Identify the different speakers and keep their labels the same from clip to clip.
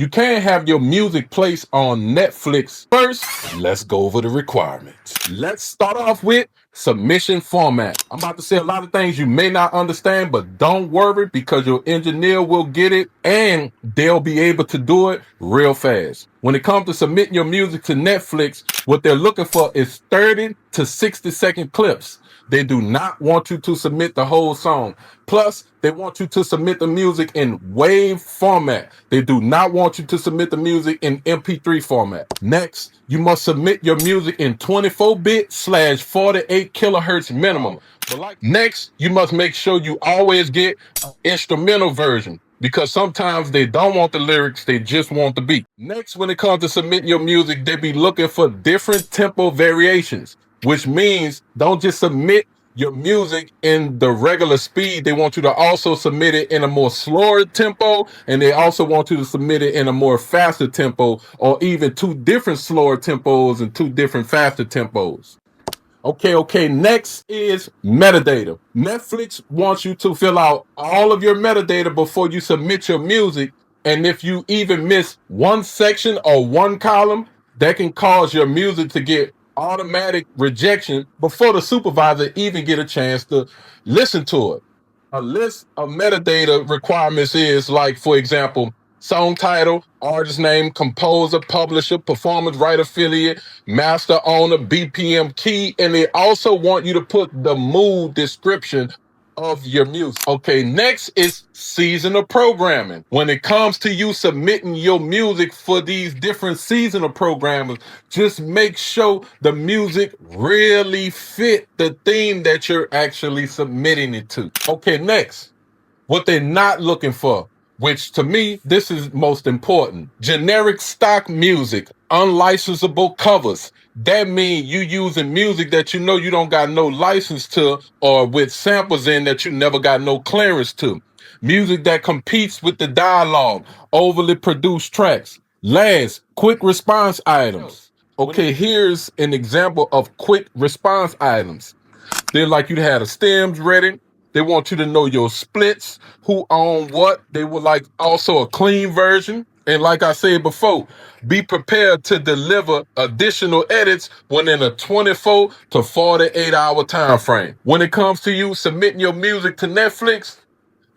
Speaker 1: You can't have your music placed on Netflix. First, let's go over the requirements. Let's start off with submission format. I'm about to say a lot of things you may not understand, but don't worry because your engineer will get it and they'll be able to do it real fast. When it comes to submitting your music to Netflix, what they're looking for is 30 to 60-second clips. They do not want you to submit the whole song. Plus, they want you to submit the music in WAV format. They do not want you to submit the music in MP3 format. Next, you must submit your music in 24-bit/48 kilohertz minimum. Next, you must make sure you always get an instrumental version because sometimes they don't want the lyrics, they just want the beat. Next, when it comes to submitting your music, they be looking for different tempo variations, which means don't just submit your music in the regular speed. They want you to also submit it in a more slower tempo, and they also want you to submit it in a more faster tempo, or even two different slower tempos and two different faster tempos. Okay. Next is metadata. Netflix wants you to fill out all of your metadata before you submit your music. And if you even miss one section or one column, that can cause your music to get automatic rejection before the supervisor even get a chance to listen to it. A list of metadata requirements is like, for example, song title, artist name, composer, publisher, performance right affiliate, master owner, BPM key, and they also want you to put the mood description of your music. Okay, next is seasonal programming. When it comes to you submitting your music for these different seasonal programmers, just make sure the music really fit the theme that you're actually submitting it to. Okay, next, what they're not looking for, which to me, this is most important. Generic stock music, unlicensable covers. That means you using music that you know you don't got no license to, or with samples in that you never got no clearance to. Music that competes with the dialogue, overly produced tracks. Last, quick response items. Okay, here's an example of quick response items. They like you to have the stems ready. They want you to know your splits, who own what. They would like also a clean version. And like I said before, be prepared to deliver additional edits within a 24 to 48 hour time frame. When it comes to you submitting your music to Netflix,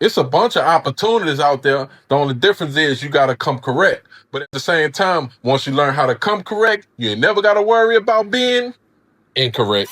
Speaker 1: it's a bunch of opportunities out there. The only difference is you got to come correct. But at the same time, once you learn how to come correct, you ain't never got to worry about being incorrect.